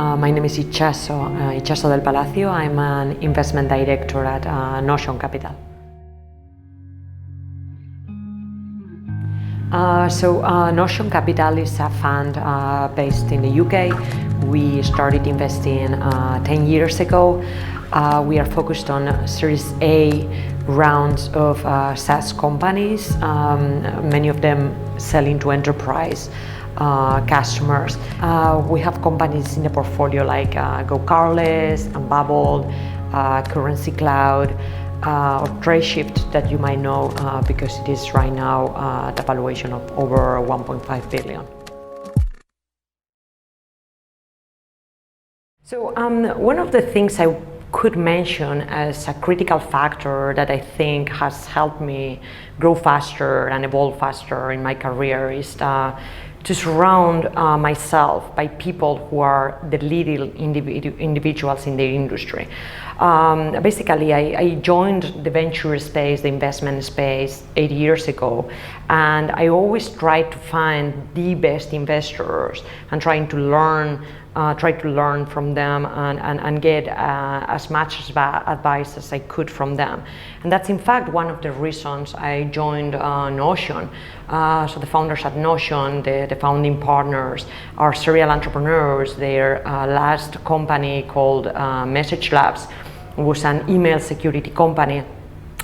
My name is Itxaso del Palacio. I'm an investment director at Notion Capital. Notion Capital is a fund based in the UK. We started investing 10 years ago. We are focused on Series A rounds of SaaS companies, many of them selling to enterprise customers. We have companies in the portfolio like GoCardless, Unbabel, Currency Cloud, or Tradeshift that you might know because it is right now at a valuation of over 1.5 billion. So one of the things I could mention as a critical factor that I think has helped me grow faster and evolve faster in my career is to surround myself by people who are the leading individuals in the industry. Basically, I joined the venture space, the investment space 8 years ago, and I always tried to find the best investors and try to learn from them and get as much advice as I could from them. And that's in fact one of the reasons I joined Notion. So the founders at Notion, the founding partners, are serial entrepreneurs. Their last company called Message Labs was an email security company.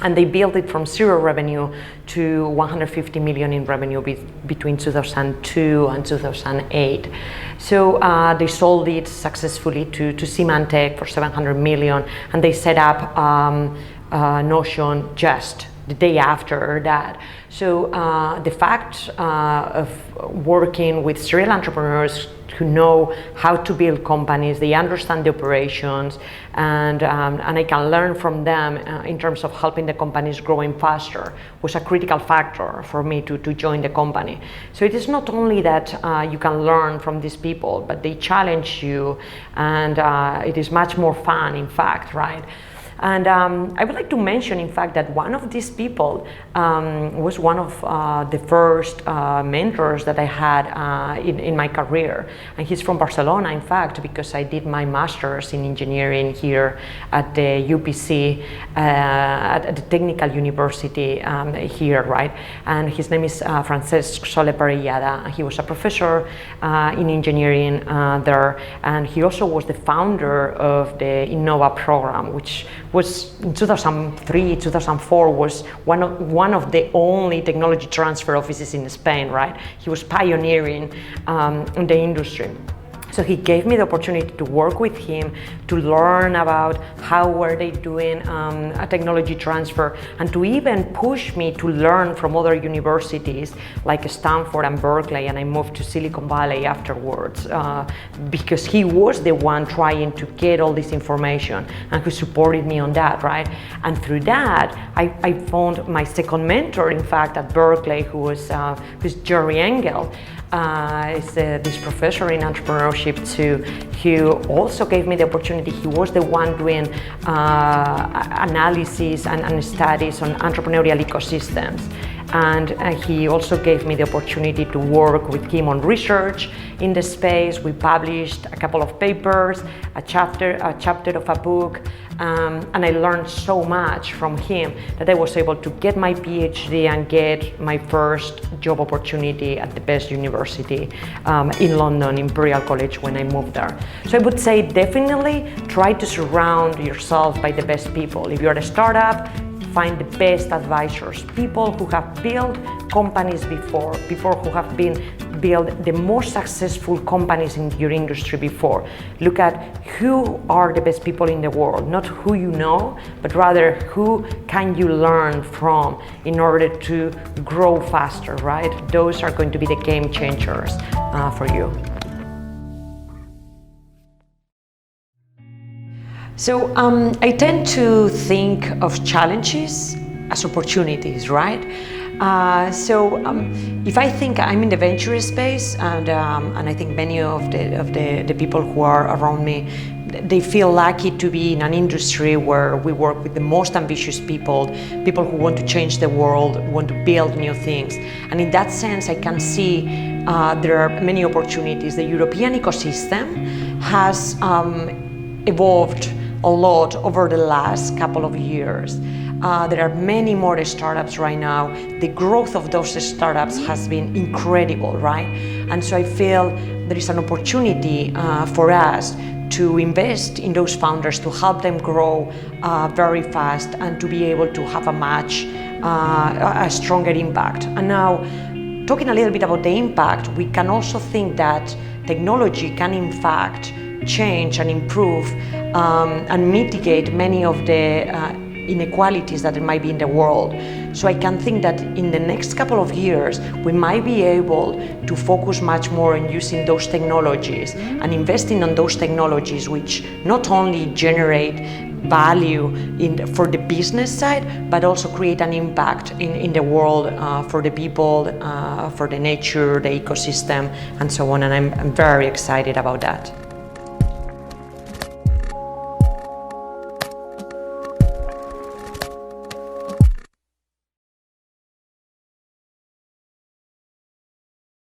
And they built it from zero revenue to 150 million in revenue between 2002 and 2008. So they sold it successfully to Symantec for 700 million, and they set up Notion just the day after that. So the fact of working with serial entrepreneurs who know how to build companies, they understand the operations, and I can learn from them in terms of helping the companies growing faster was a critical factor for me to join the company. So it is not only that you can learn from these people, but they challenge you, and it is much more fun, in fact, right? And I would like to mention, in fact, that one of these people was one of the first mentors that I had in my career. And he's from Barcelona, in fact, because I did my master's in engineering here at the UPC, at the Technical University here, right? And his name is Francesc Soler Parellada. He was a professor in engineering there, and he also was the founder of the Innova program, which was in 2003, 2004 was one of the only technology transfer offices in Spain, right? He was pioneering in the industry. So he gave me the opportunity to work with him, to learn about how were they doing a technology transfer, and to even push me to learn from other universities like Stanford and Berkeley, and I moved to Silicon Valley afterwards because he was the one trying to get all this information and who supported me on that, right? And through that, I found my second mentor, in fact, at Berkeley, who's Jerry Engel. Is this professor in entrepreneurship too, who also gave me the opportunity. He was the one doing analysis and studies on entrepreneurial ecosystems. And he also gave me the opportunity to work with him on research in the space. We published a couple of papers, a chapter of a book, and I learned so much from him that I was able to get my PhD and get my first job opportunity at the best university in London, Imperial College, when I moved there. So I would say definitely try to surround yourself by the best people. If you're a startup, find the best advisors, people who have built companies before, people who have built the most successful companies in your industry before. Look at who are the best people in the world, not who you know, but rather who can you learn from in order to grow faster, right? Those are going to be the game changers for you. So I tend to think of challenges as opportunities, right? If I think I'm in the venture space, and I think many of the people who are around me, they feel lucky to be in an industry where we work with the most ambitious people who want to change the world, want to build new things. And in that sense, I can see there are many opportunities. The European ecosystem has evolved a lot over the last couple of years. There are many more startups right now. The growth of those startups has been incredible, right? And so I feel there is an opportunity for us to invest in those founders, to help them grow very fast and to be able to have a stronger impact. And now, talking a little bit about the impact, we can also think that technology can in fact change and improve and mitigate many of the inequalities that there might be in the world. So I can think that in the next couple of years, we might be able to focus much more on using those technologies and investing on those technologies which not only generate value for the business side, but also create an impact in the world for the people, for the nature, the ecosystem, and so on. And I'm very excited about that.